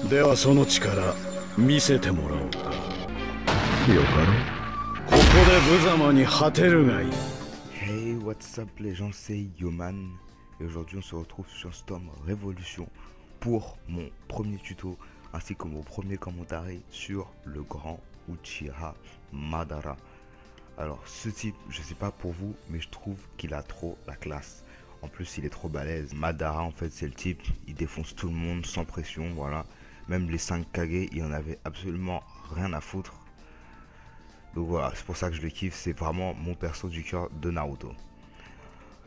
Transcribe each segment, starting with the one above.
ではその力見せてもらおうか。よかろう。ここで無様に果てるがいい。 Hey, what's up les gens, c'est Yoman et aujourd'hui on se retrouve sur Storm Revolution pour mon premier tuto ainsi que mon premier commentaire sur le grand Uchiha Madara. Alors ce type, je sais pas pour vous, mais je trouve qu'il a trop la classe. En plus il est trop balèze. Madara en fait c'est le type, il défonce tout le monde sans pression, voilà. Même les 5 Kage, il en avait absolument rien à foutre. Donc voilà, c'est pour ça que je le kiffe, c'est vraiment mon perso du cœur de Naruto.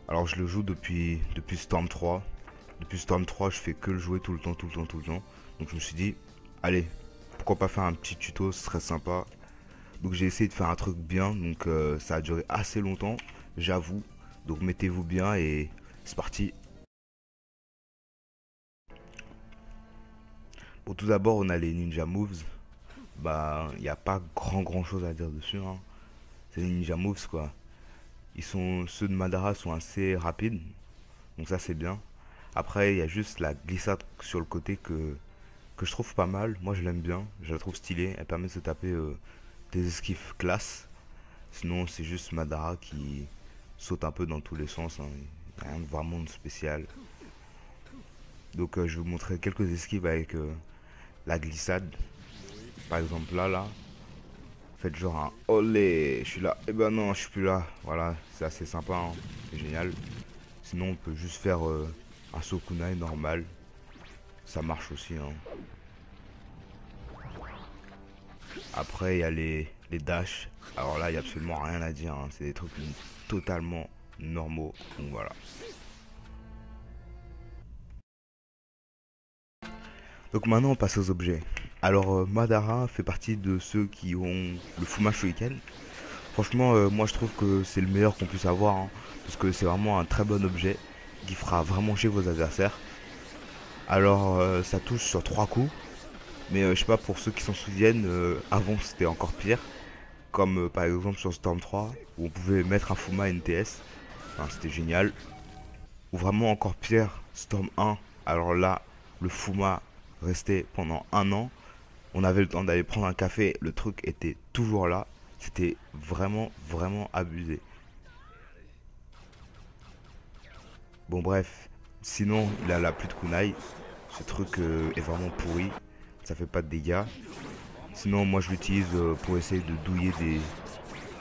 Alors je le joue depuis Storm 3. Depuis Storm 3, je fais que le jouer tout le temps. Donc je me suis dit, allez, pourquoi pas faire un petit tuto, ce serait sympa. Donc j'ai essayé de faire un truc bien, donc ça a duré assez longtemps, j'avoue. Donc mettez-vous bien et c'est parti. Bon, tout d'abord, on a les ninja moves. Bah, il n'y a pas grand chose à dire dessus, hein. C'est les ninja moves quoi. Ceux de Madara sont assez rapides, donc ça c'est bien. Après il y a juste la glissade sur le côté que je trouve pas mal. Moi je l'aime bien, je la trouve stylée. Elle permet de se taper des esquives classe. Sinon c'est juste Madara qui saute un peu dans tous les sens, hein. Rien de vraiment de spécial. Donc je vais vous montrer quelques esquives avec la glissade. Par exemple là. Faites genre un olé, je suis là, et ben non je suis plus là. Voilà, c'est assez sympa, hein. C'est génial. Sinon on peut juste faire un Sokunai normal. Ça marche aussi, hein. Après il y a les dash. Alors là il n'y a absolument rien à dire, hein. C'est des trucs totalement normaux. Donc voilà. Donc maintenant on passe aux objets. Alors Madara fait partie de ceux qui ont le Fuma Shuriken. Franchement moi je trouve que c'est le meilleur qu'on puisse avoir, hein, parce que c'est vraiment un très bon objet qui fera vraiment chier vos adversaires. Alors ça touche sur 3 coups. Mais je sais pas, pour ceux qui s'en souviennent, avant c'était encore pire. Comme par exemple sur Storm 3 où on pouvait mettre un Fuma NTS. Enfin, c'était génial. Ou vraiment encore pire, Storm 1. Alors là le Fuma restait pendant 1 an. On avait le temps d'aller prendre un café, le truc était toujours là. C'était vraiment abusé. Bon bref, sinon il a la pluie de kunai. Ce truc est vraiment pourri, ça fait pas de dégâts. Sinon moi je l'utilise pour essayer de douiller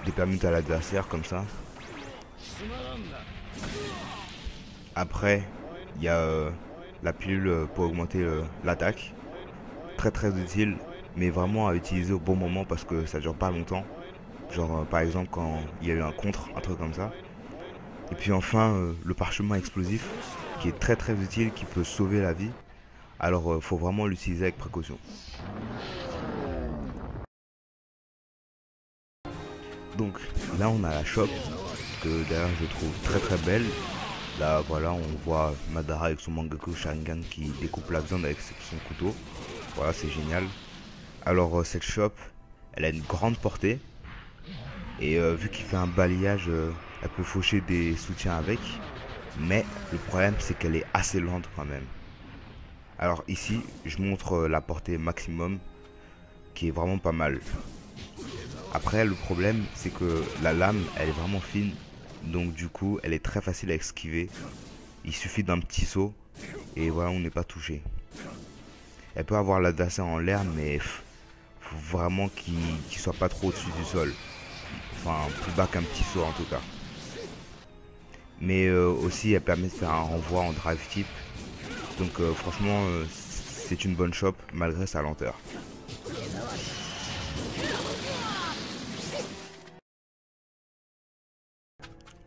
des permutes à l'adversaire comme ça. Après il y a la pilule pour augmenter l'attaque. Très utile, mais vraiment à utiliser au bon moment parce que ça dure pas longtemps. Genre par exemple quand il y a eu un contre, un truc comme ça. Et puis enfin le parchemin explosif qui est très utile, qui peut sauver la vie. Alors faut vraiment l'utiliser avec précaution. Donc là on a la chope que d'ailleurs je trouve très belle. Là voilà, on voit Madara avec son Mangekyou Sharingan qui découpe la viande avec son couteau. Voilà, c'est génial. Alors cette chope, elle a une grande portée. Et vu qu'il fait un balayage, elle peut faucher des soutiens avec. Mais le problème c'est qu'elle est assez lente quand même. Alors ici, je montre la portée maximum qui est vraiment pas mal. Après le problème c'est que la lame elle est vraiment fine. Donc du coup elle est très facile à esquiver. Il suffit d'un petit saut et voilà, on n'est pas touché. Elle peut avoir l'adversaire en l'air, mais faut vraiment qu'il soit pas trop au-dessus du sol. Enfin, plus bas qu'un petit saut en tout cas. Mais aussi, elle permet de faire un renvoi en drive type. Donc franchement, c'est une bonne chope malgré sa lenteur.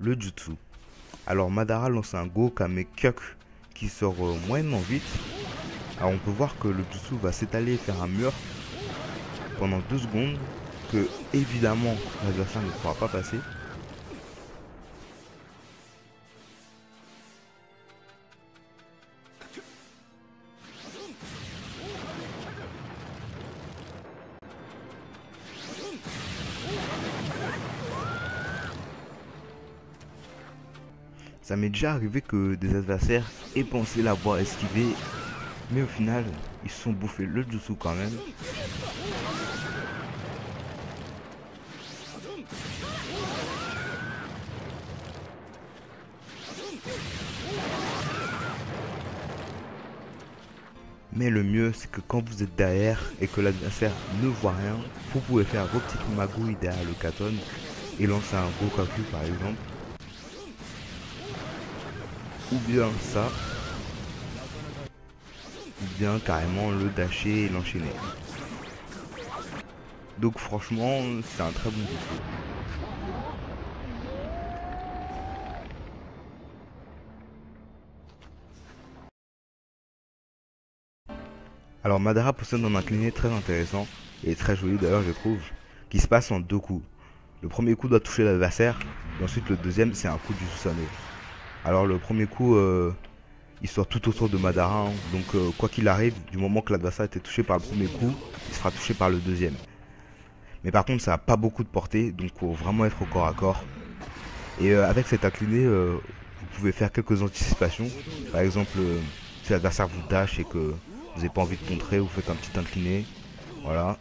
Le jutsu. Alors Madara lance un Gokame Kyuk qui sort moyennement vite. Alors on peut voir que le jutsu va s'étaler et faire un mur pendant 2 secondes que évidemment l'adversaire ne pourra pas passer. Ça m'est déjà arrivé que des adversaires aient pensé l'avoir esquivé Mais au final, ils se sont bouffés le jutsu quand même. Mais le mieux, c'est que quand vous êtes derrière et que l'adversaire ne voit rien, vous pouvez faire vos petites magouilles derrière le katon et lancer un Gokaku par exemple. Ou bien ça. Ou bien carrément le dasher et l'enchaîner. Donc franchement, c'est un très bon jutsu. Alors Madara possède un incliné très intéressant, et très joli d'ailleurs je trouve, qui se passe en 2 coups. Le premier coup doit toucher l'adversaire, et ensuite le deuxième c'est un coup du Susanoo. Alors le premier coup, il sort tout autour de Madara, hein, donc quoi qu'il arrive, du moment que l'adversaire était touché par le premier coup, il sera touché par le deuxième. Mais par contre ça n'a pas beaucoup de portée, donc il faut vraiment être au corps à corps. Et avec cet incliné, vous pouvez faire quelques anticipations. Par exemple, si l'adversaire vous dash et que vous n'avez pas envie de contrer, vous faites un petit incliné. Voilà.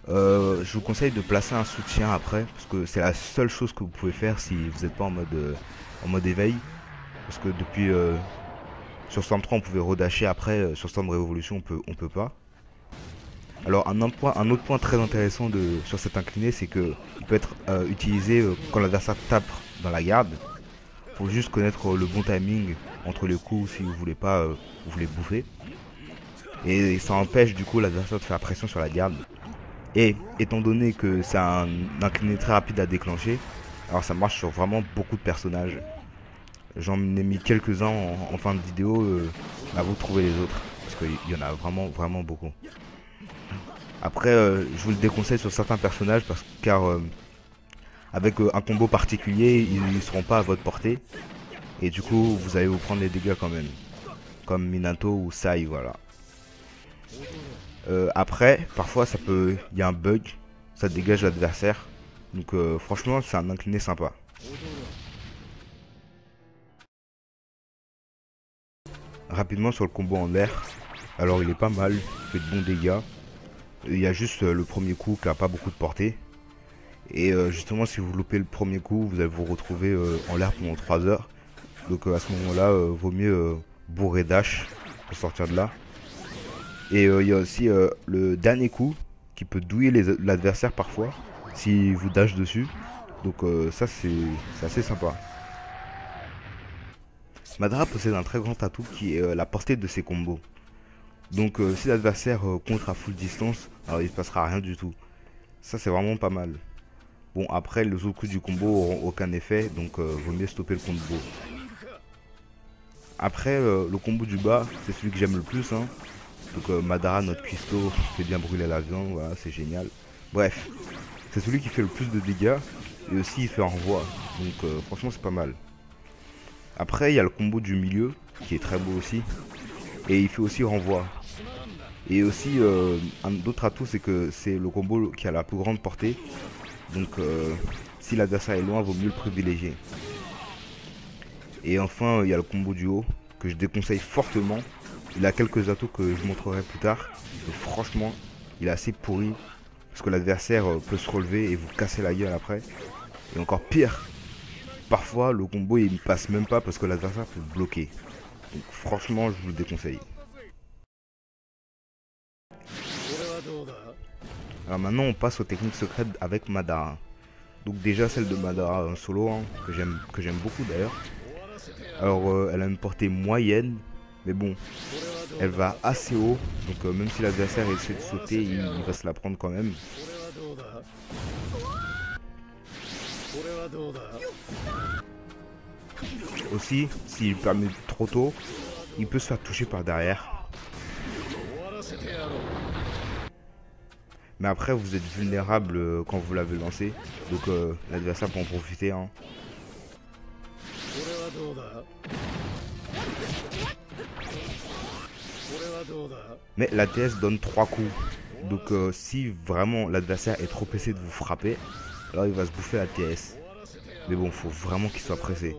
Je vous conseille de placer un soutien après, parce que c'est la seule chose que vous pouvez faire si vous n'êtes pas en mode éveil. Parce que depuis sur Storm 3 on pouvait redasher, après sur Storm Révolution on peut pas. Alors un autre point très intéressant sur cet incliné, c'est que il peut être utilisé quand l'adversaire tape dans la garde. Faut juste connaître le bon timing entre les coups si vous voulez pas vous voulez bouffer. Et ça empêche du coup l'adversaire de faire pression sur la garde. Et étant donné que c'est un incliné très rapide à déclencher, alors ça marche sur vraiment beaucoup de personnages. J'en ai mis quelques-uns en fin de vidéo, à vous de trouver les autres. Parce qu'il y en a vraiment beaucoup. Après, je vous le déconseille sur certains personnages car avec un combo particulier, ils ne seront pas à votre portée. Et du coup, vous allez vous prendre les dégâts quand même. Comme Minato ou Sai, voilà. Après, parfois, il y a un bug, ça dégage l'adversaire. Donc franchement, c'est un incliné sympa. Rapidement sur le combo en l'air. Alors il est pas mal, il fait de bons dégâts. Il y a juste le premier coup qui a pas beaucoup de portée. Et justement si vous loupez le premier coup, vous allez vous retrouver en l'air pendant 3 heures. Donc à ce moment-là, vaut mieux bourrer dash pour sortir de là. Et il y a aussi le dernier coup qui peut douiller l'adversaire parfois si vous dash dessus. Donc ça c'est assez sympa. Madara possède un très grand atout qui est la portée de ses combos. Donc si l'adversaire contre à full distance, alors il ne se passera rien du tout. Ça c'est vraiment pas mal. Bon après les autres coups du combo auront aucun effet, donc vaut mieux stopper le combo. Après le combo du bas, c'est celui que j'aime le plus. Hein. Donc Madara, notre cuistot, fait bien brûler la viande, voilà, c'est génial. Bref, c'est celui qui fait le plus de dégâts et aussi il fait un renvoi. Donc franchement c'est pas mal. Après il y a le combo du milieu qui est très beau aussi. Et il fait aussi renvoi. Et aussi un autre atout, c'est que c'est le combo qui a la plus grande portée. Donc si l'adversaire est loin, vaut mieux le privilégier. Et enfin il y a le combo du haut que je déconseille fortement. Il a quelques atouts que je montrerai plus tard. Mais franchement il est assez pourri. Parce que l'adversaire peut se relever et vous casser la gueule après. Et encore pire, parfois le combo il ne passe même pas parce que l'adversaire peut bloquer. Donc franchement je vous le déconseille. Alors maintenant on passe aux techniques secrètes avec Madara. Donc déjà celle de Madara en solo hein, que j'aime beaucoup d'ailleurs. Alors elle a une portée moyenne. Mais bon elle va assez haut. Donc même si l'adversaire essaie de sauter il va se la prendre quand même. Aussi s'il permet trop tôt, il peut se faire toucher par derrière. Mais après vous êtes vulnérable quand vous l'avez lancé. Donc l'adversaire peut en profiter hein. Mais la TS donne 3 coups. Donc si vraiment l'adversaire est trop pressé de vous frapper, alors il va se bouffer la TS. Mais bon, faut vraiment qu'il soit pressé.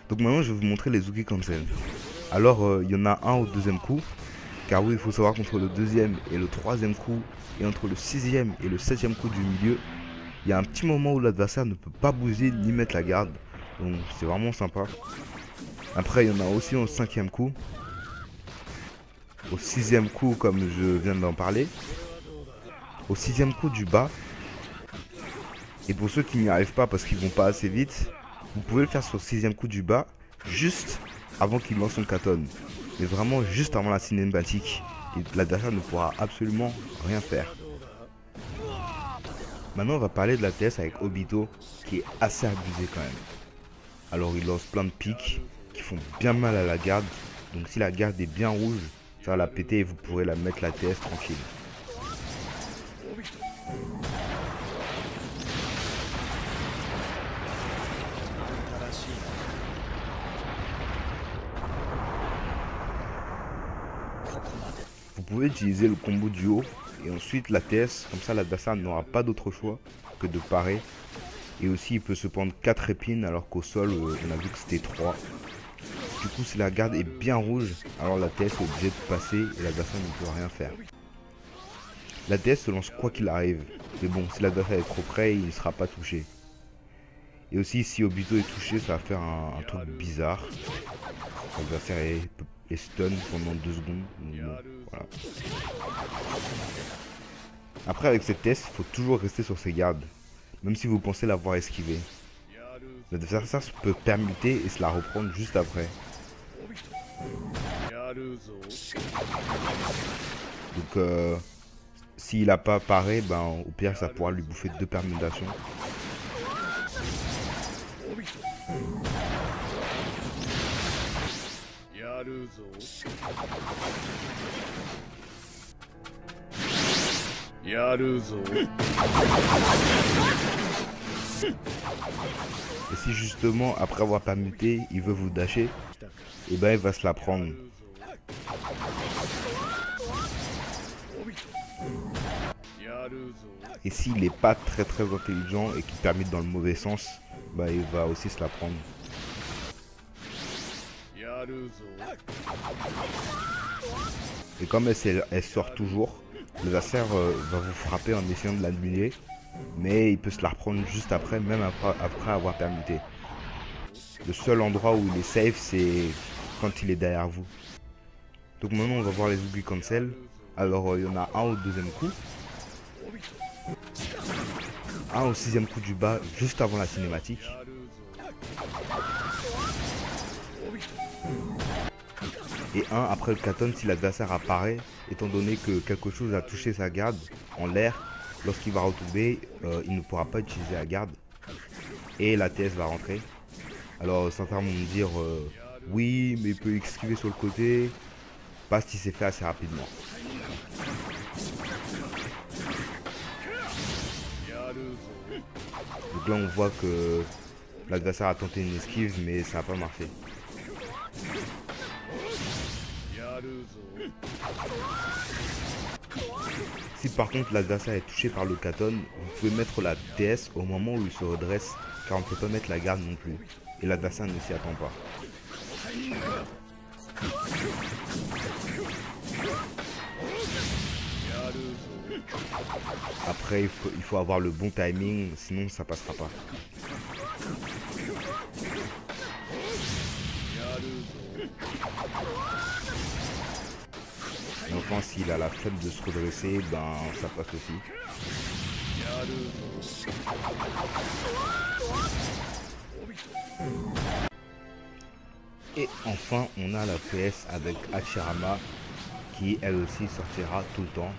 Donc maintenant je vais vous montrer les Uki Cancel. Alors il y en a un au deuxième coup. Car oui, il faut savoir qu'entre le deuxième et le troisième coup, et entre le sixième et le septième coup du milieu, il y a un petit moment où l'adversaire ne peut pas bouger ni mettre la garde. Donc c'est vraiment sympa. Après il y en a aussi au cinquième coup. Au sixième coup, comme je viens d'en parler. Au sixième coup du bas. Et pour ceux qui n'y arrivent pas parce qu'ils vont pas assez vite, vous pouvez le faire sur le sixième coup du bas, juste avant qu'il lance son katon. Mais vraiment juste avant la cinématique. Et l'adversaire ne pourra absolument rien faire. Maintenant on va parler de la TS avec Obito, qui est assez abusé quand même. Alors il lance plein de pics qui font bien mal à la garde. Donc si la garde est bien rouge, ça va la péter et vous pourrez la mettre la TS tranquille. Vous pouvez utiliser le combo du haut et ensuite la TS, comme ça l'adversaire n'aura pas d'autre choix que de parer. Et aussi il peut se prendre 4 épines alors qu'au sol on a vu que c'était 3. Du coup si la garde est bien rouge, alors la TS est obligée de passer et l'adversaire ne peut rien faire. La TS se lance quoi qu'il arrive, mais bon si l'adversaire est trop près il ne sera pas touché. Et aussi si Obito est touché ça va faire un truc bizarre. L'adversaire est stun pendant 2 secondes. Donc bon, voilà. Après avec cette TS il faut toujours rester sur ses gardes. Même si vous pensez l'avoir esquivé. L'adversaire peut permuter et se la reprendre juste après. Donc s'il n'a pas paré, ben au pire ça pourra lui bouffer 2 permutations. Et si justement après avoir permuté il veut vous dasher, et ben il va se la prendre. Et s'il n'est pas très intelligent et qu'il permute dans le mauvais sens, bah il va aussi se la prendre. Et comme elle sort toujours, l'adversaire va vous frapper en essayant de l'annuler. Mais il peut se la reprendre juste après, même après avoir permuté. Le seul endroit où il est safe, c'est quand il est derrière vous. Donc maintenant on va voir les Uki Cancel. Alors il y en a un au deuxième coup. Un au sixième coup du bas, juste avant la cinématique. Et un après le katon si l'adversaire apparaît, étant donné que quelque chose a touché sa garde en l'air. Lorsqu'il va retomber, il ne pourra pas utiliser la garde. Et la TS va rentrer. Alors certains vont me dire oui mais il peut esquiver sur le côté. Parce qu'il s'est fait assez rapidement. Donc là on voit que l'adversaire a tenté une esquive mais ça n'a pas marché. Si par contre l'adversaire est touché par le katon, vous pouvez mettre la TS au moment où il se redresse, car on ne peut pas mettre la garde non plus. Et l'adversaire ne s'y attend pas. Après il faut avoir le bon timing, sinon ça passera pas. Et enfin s'il a la flemme de se redresser, ben ça passe aussi. Et enfin on a la PS avec Hashirama qui elle aussi sortira tout le temps.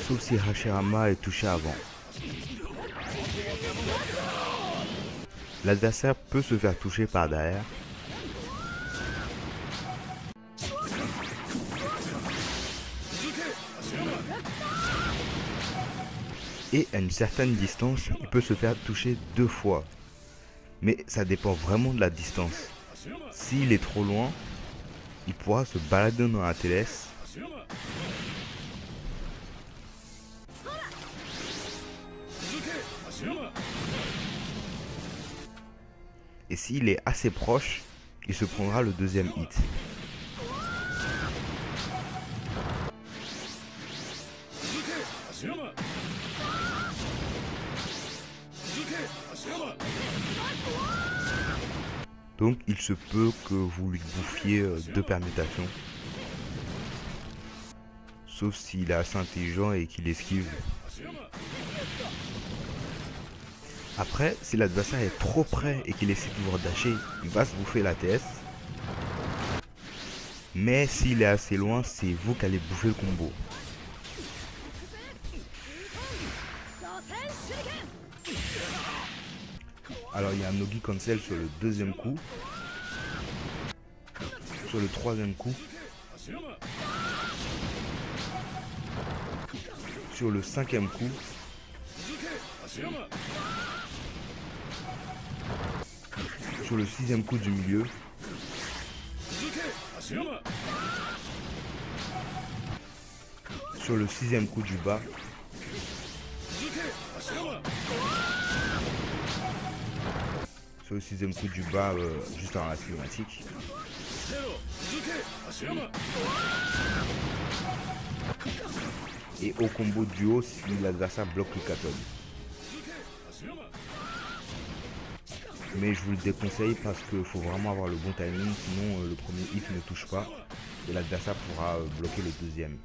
Sauf si Hashirama est touché avant. L'adversaire peut se faire toucher par derrière. Et à une certaine distance, il peut se faire toucher 2 fois. Mais ça dépend vraiment de la distance. S'il est trop loin, il pourra se balader dans la TLS. Et s'il est assez proche, il se prendra le deuxième hit. Donc il se peut que vous lui bouffiez deux permutations. Sauf s'il est assez intelligent et qu'il esquive. Après, si l'adversaire est trop près et qu'il essaie de vous dasher, il va se bouffer la TS. Mais s'il est assez loin, c'est vous qui allez bouffer le combo. Alors il y a un Nogi cancel sur le deuxième coup. Sur le troisième coup. Sur le cinquième coup. Sur le sixième coup du milieu. Sur le sixième coup du bas. Sur le sixième coup du bas, juste avant la cinématique. Et au combo duo si l'adversaire bloque le Katon. Mais je vous le déconseille parce qu'il faut vraiment avoir le bon timing, sinon le premier hit ne touche pas et l'adversaire pourra bloquer le deuxième.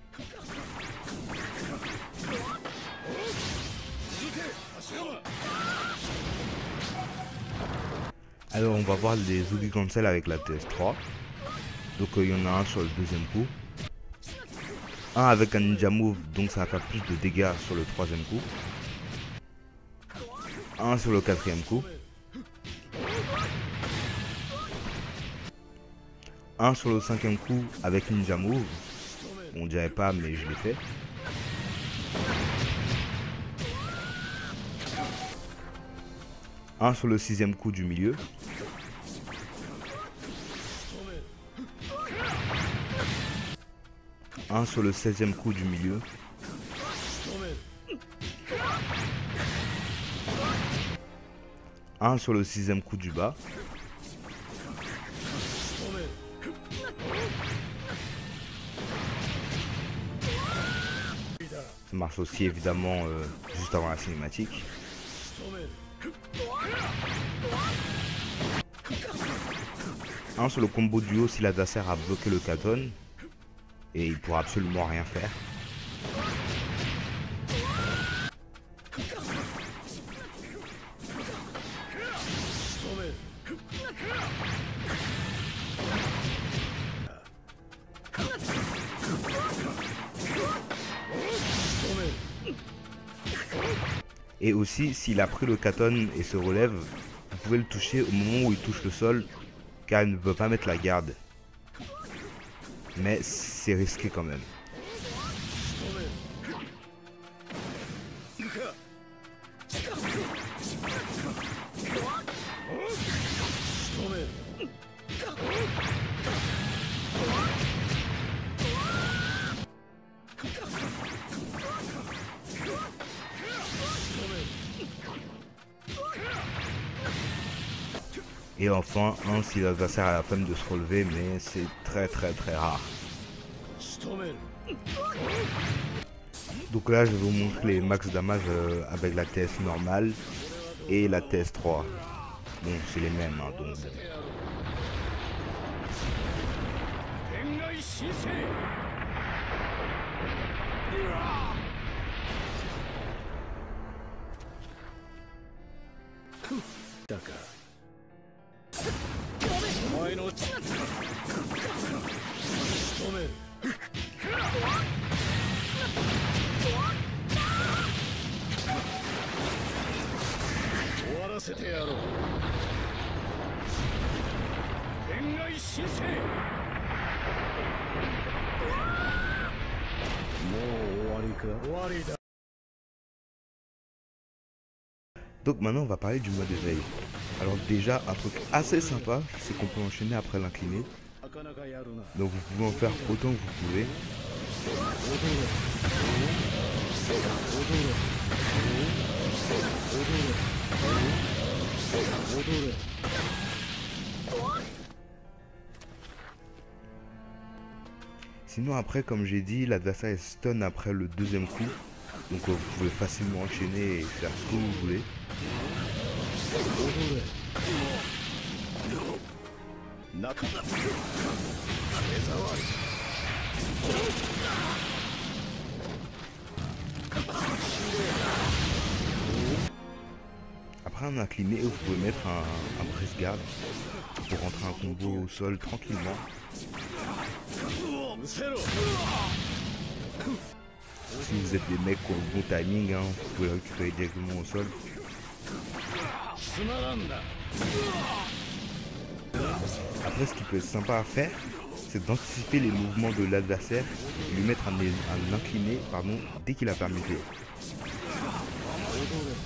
Alors on va voir les Nogi cancel avec la TS3. Donc il y en a un sur le deuxième coup. Un avec un ninja move, donc ça va faire plus de dégâts sur le troisième coup. Un sur le quatrième coup. Un sur le cinquième coup avec ninja move. On dirait pas mais je l'ai fait. Un sur le sixième coup du milieu. Un sur le 16e coup du milieu. Un sur le 6e coup du bas. Ça marche aussi évidemment juste avant la cinématique. Un sur le combo duo si l'adversaire a bloqué le Katon. Et il pourra absolument rien faire. Et aussi, s'il a pris le Katon et se relève, vous pouvez le toucher au moment où il touche le sol, car il ne peut pas mettre la garde. Mais c'est risqué quand même. Et enfin, un si l'adversaire a la flemme de se relever, mais c'est très rare. Donc là, je vais vous montrer les max damage avec la TS normale et la TS3. Bon, c'est les mêmes, hein, donc... Donc maintenant on va parler du mode éveil. Alors déjà, un truc assez sympa, c'est qu'on peut enchaîner après l'incliné. Donc vous pouvez en faire autant que vous pouvez. Sinon après, comme j'ai dit, l'adversaire est stun après le deuxième coup. Donc vous pouvez facilement enchaîner et faire ce que vous voulez. Après un incliné, vous pouvez mettre un press guard pour rentrer un combo au sol tranquillement. Si vous êtes des mecs qui ont le bon timing, hein, vous pouvez récupérer directement au sol. Après, ce qui peut être sympa à faire, c'est d'anticiper les mouvements de l'adversaire et lui mettre un incliné dès qu'il a permuté.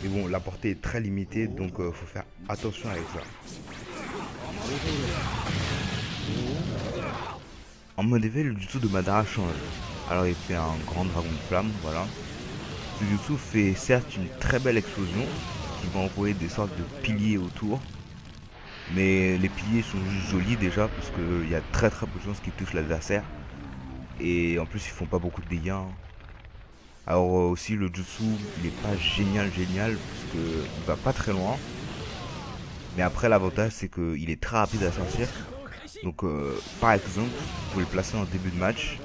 Mais bon, la portée est très limitée, donc faut faire attention avec ça. En mode éveil, le jutsu de Madara change. Alors il fait un grand dragon de flamme, voilà. Ce jutsu fait certes une très belle explosion qui va envoyer des sortes de piliers autour. Mais les piliers sont juste jolis déjà parce qu'il y a très peu de chances qu'ils touchent l'adversaire. Et en plus ils font pas beaucoup de dégâts. Hein. Alors aussi le jutsu il est pas génial parce qu'il va pas très loin. Mais après l'avantage c'est qu'il est très rapide à sortir. Donc par exemple vous pouvez le placer en début de match.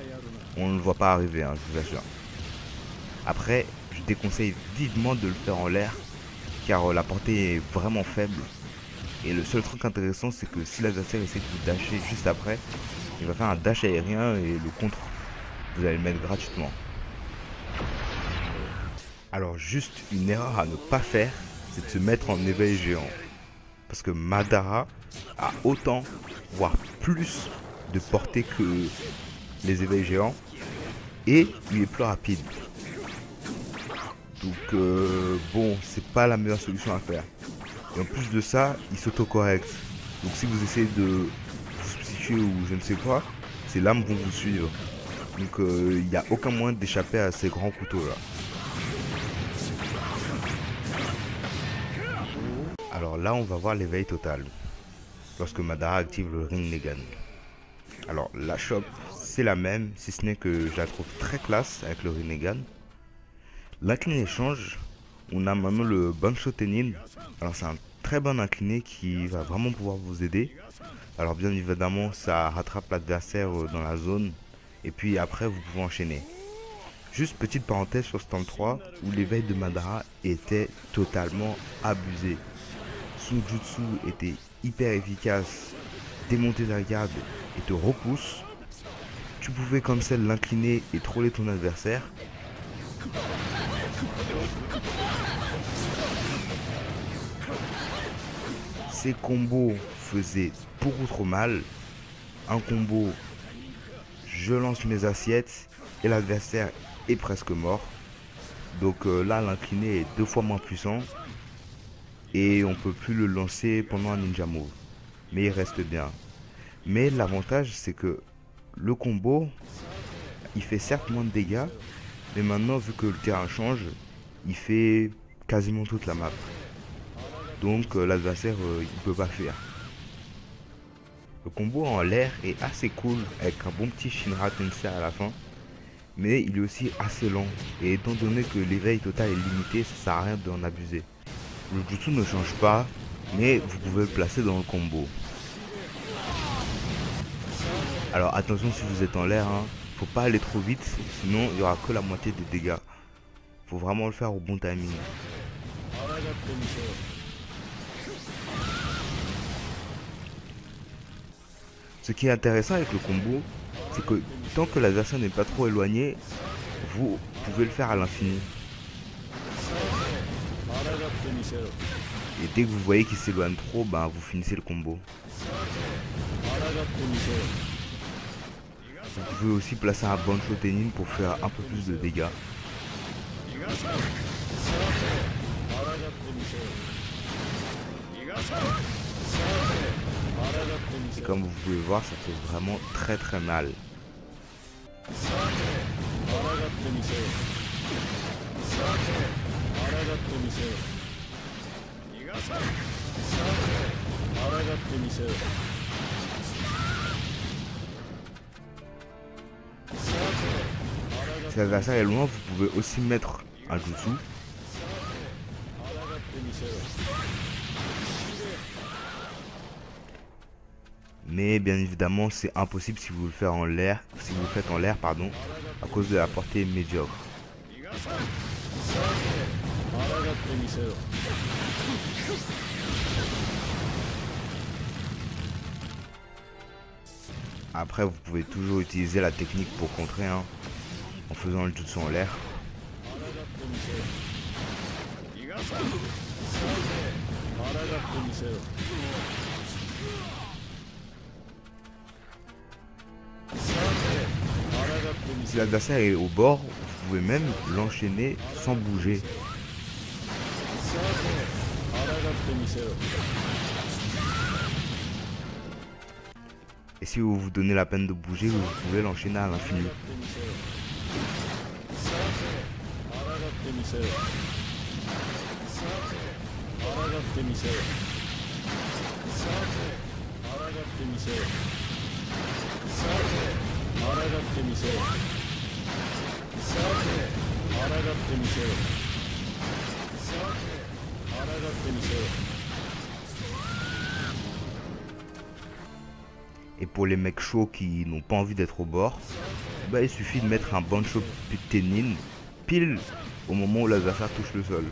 On ne le voit pas arriver, hein, je vous assure. Après je déconseille vivement de le faire en l'air. Car la portée est vraiment faible. Et le seul truc intéressant c'est que si l'adversaire essaie de vous dasher juste après, il va faire un dash aérien et le contre, vous allez le mettre gratuitement. Alors juste une erreur à ne pas faire, c'est de se mettre en éveil géant. Parce que Madara a autant, voire plus de portée que les éveils géants. Et il est plus rapide. Donc bon, c'est pas la meilleure solution à faire. Et en plus de ça, il s'autocorrecte. Donc si vous essayez de vous substituer ou je ne sais quoi, ces lames vont vous suivre. Donc il n'y a aucun moyen d'échapper à ces grands couteaux là. Alors là on va voir l'éveil total. Lorsque Madara active le Rinnegan. Alors la chope c'est la même, si ce n'est que je la trouve très classe avec le Rinnegan. L'incliné change. On a maintenant le Bansho Tenin. Alors c'est un très bon incliné qui va vraiment pouvoir vous aider. Alors bien évidemment ça rattrape l'adversaire dans la zone. Et puis après vous pouvez enchaîner. Juste petite parenthèse sur ce temps 3 où l'éveil de Madara était totalement abusé. Son jutsu était hyper efficace. Démonter ta garde et te repousse. Tu pouvais cancel l'incliné et troller ton adversaire. Ces combos faisaient beaucoup trop mal. Un combo, je lance mes assiettes et l'adversaire est presque mort. Donc là l'incliné est 2 fois moins puissant. Et on peut plus le lancer pendant un ninja move. Mais il reste bien. Mais l'avantage c'est que le combo, il fait certes moins de dégâts. Mais maintenant vu que le terrain change, il fait quasiment toute la map. Donc l'adversaire il peut pas fuir. Le combo en l'air est assez cool avec un bon petit Shinra Tensei à la fin. Mais il est aussi assez lent. Et étant donné que l'éveil total est limité, ça sert à rien d'en abuser. Le jutsu ne change pas, mais vous pouvez le placer dans le combo. Alors attention si vous êtes en l'air, hein, faut pas aller trop vite, sinon il y aura que la moitié des dégâts. Faut vraiment le faire au bon timing. Ce qui est intéressant avec le combo, c'est que tant que l'adversaire n'est pas trop éloigné, vous pouvez le faire à l'infini. Et dès que vous voyez qu'il s'éloigne trop, ben vous finissez le combo. Vous pouvez aussi placer un Bansho Tenin pour faire un peu plus de dégâts. Et comme vous pouvez voir, ça fait vraiment très mal. Si l'adversaire est loin, vous pouvez aussi mettre un jutsu. Mais bien évidemment, c'est impossible si vous le faites en l'air, pardon, à cause de la portée médiocre. Après, vous pouvez toujours utiliser la technique pour contrer, hein, en faisant le jutsu en l'air. Si l'adversaire est au bord, vous pouvez même l'enchaîner sans bouger. Et si vous vous donnez la peine de bouger, vous pouvez l'enchaîner à l'infini. Et pour les mecs chauds qui n'ont pas envie d'être au bord, bah, il suffit de mettre un Bancho Tenin pile au moment où l'adversaire touche le sol.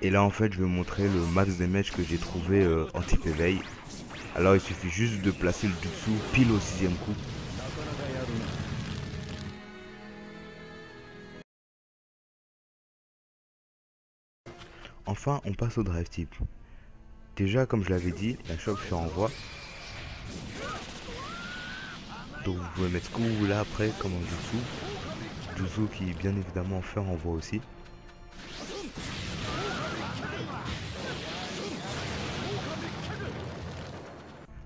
Et là en fait je vais montrer le max damage que j'ai trouvé anti-éveil. Alors il suffit juste de placer le jutsu pile au 6e coup. Enfin on passe au drive type. Déjà comme je l'avais dit, la choc fait renvoi. Donc vous pouvez mettre ce que vous voulez après comme un jutsu. Jutsu qui bien évidemment fait renvoi aussi.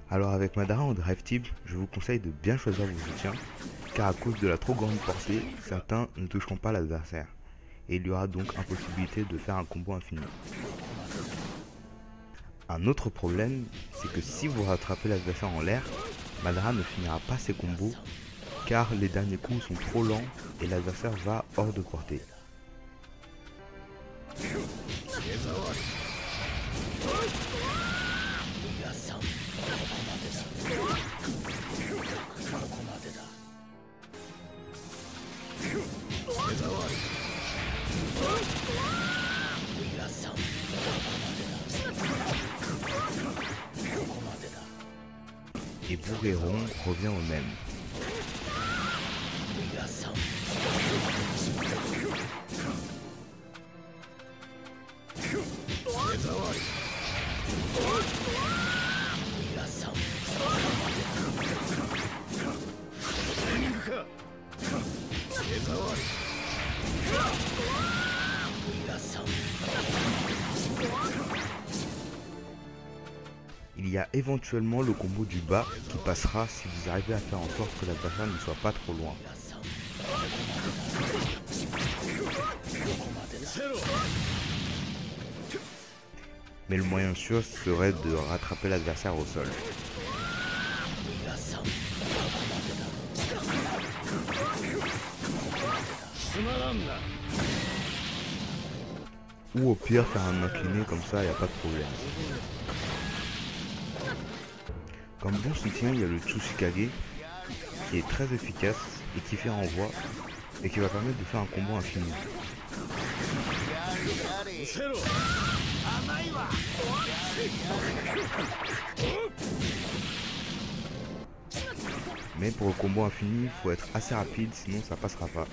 Alors avec Madara en drive type, je vous conseille de bien choisir vos soutiens, car à cause de la trop grande portée, certains ne toucheront pas l'adversaire, et il y aura donc impossibilité de faire un combo infini. Un autre problème, c'est que si vous rattrapez l'adversaire en l'air, Madara ne finira pas ses combos, car les derniers coups sont trop lents et l'adversaire va hors de portée. Et Bourgueron revient au même. Il y a éventuellement le combo du bas qui passera si vous arrivez à faire en sorte que l'adversaire ne soit pas trop loin. Mais le moyen sûr serait de rattraper l'adversaire au sol. Ou au pire faire un incliné comme ça, il n'y a pas de problème. Comme bon soutien, il y a le Tsuchikage qui est très efficace et qui fait renvoi et qui va permettre de faire un combo infini. Mais pour le combo infini, il faut être assez rapide, sinon ça passera pas.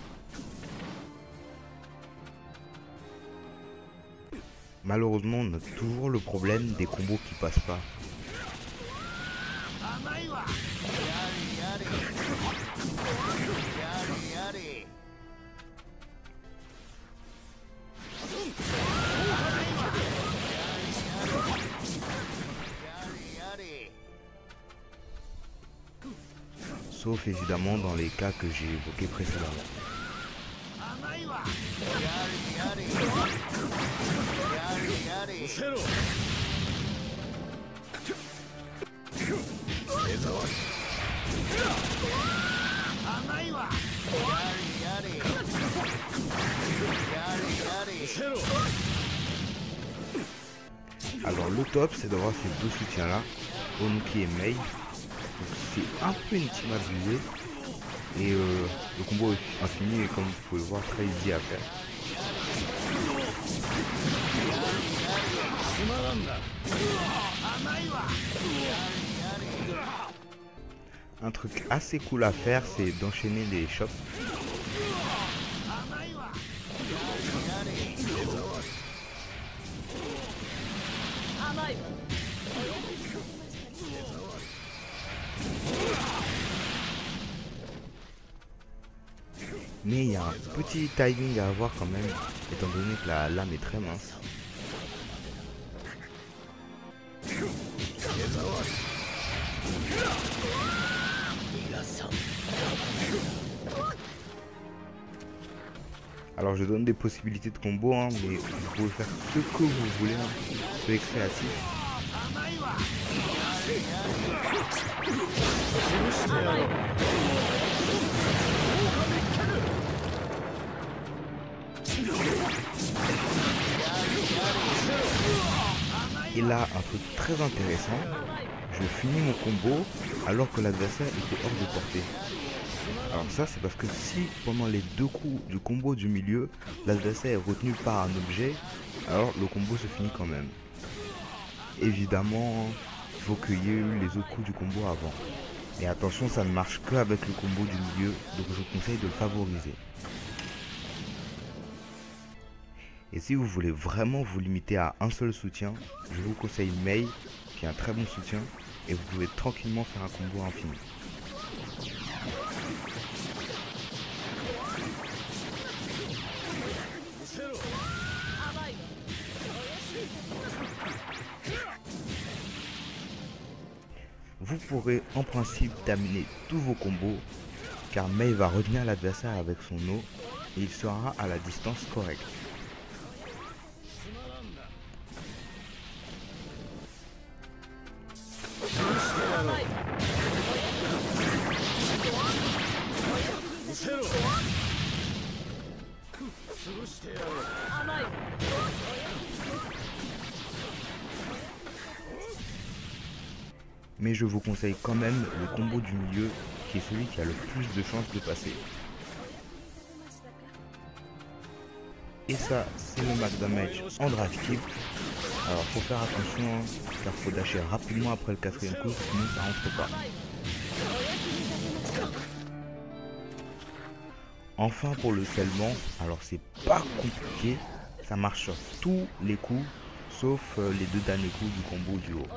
Malheureusement, on a toujours le problème des combos qui passent pas. Sauf évidemment dans les cas que j'ai évoqués précédemment. Alors le top c'est d'avoir ces deux soutiens là, Onuki et Mei. C'est un peu une team abusée et le combo est infini et comme vous pouvez le voir très easy à faire. Un truc assez cool à faire c'est d'enchaîner les chops. Mais il y a un petit timing à avoir quand même, étant donné que la lame est très mince. Alors je donne des possibilités de combo, hein, mais vous pouvez faire ce que vous voulez, hein. Soyez créatif. Et là, un truc très intéressant, je finis mon combo alors que l'adversaire était hors de portée. Alors ça c'est parce que si pendant les deux coups du combo du milieu, l'adversaire est retenu par un objet, alors le combo se finit quand même. Évidemment, il faut qu'il y ait eu les autres coups du combo avant. Et attention, ça ne marche que avec le combo du milieu, donc je vous conseille de le favoriser. Et si vous voulez vraiment vous limiter à un seul soutien, je vous conseille Mei, qui est un très bon soutien, et vous pouvez tranquillement faire un combo infini. Vous pourrez en principe terminer tous vos combos, car Mei va retenir l'adversaire avec son eau, et il sera à la distance correcte. Mais je vous conseille quand même le combo du milieu qui est celui qui a le plus de chances de passer. Et ça, c'est le max damage en drive kick. Alors faut faire attention, hein, car faut dasher rapidement après le quatrième coup, sinon ça rentre pas. Enfin pour le scellement, alors c'est pas compliqué, ça marche sur tous les coups, sauf les deux derniers coups du combo du haut.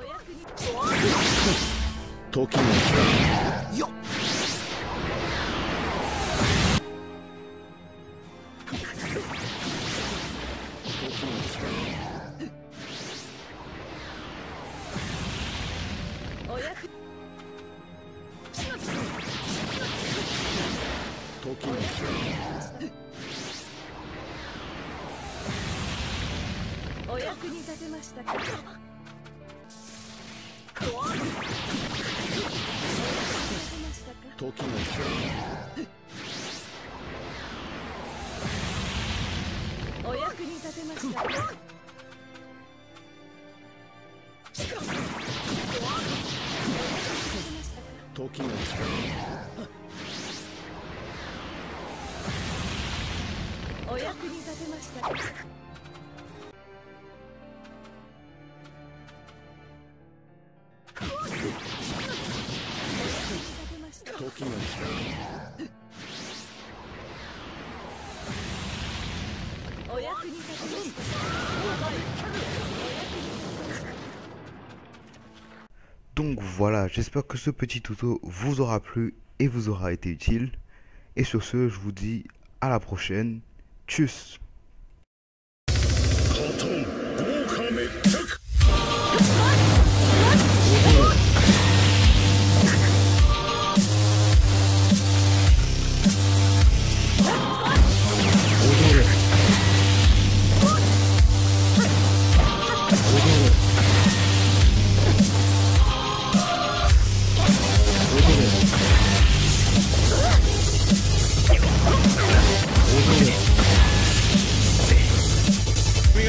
Donc voilà, j'espère que ce petit tuto vous aura plu et vous aura été utile. Et sur ce, je vous dis à la prochaine. Tchuss.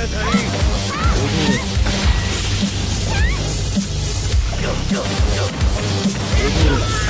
踊れ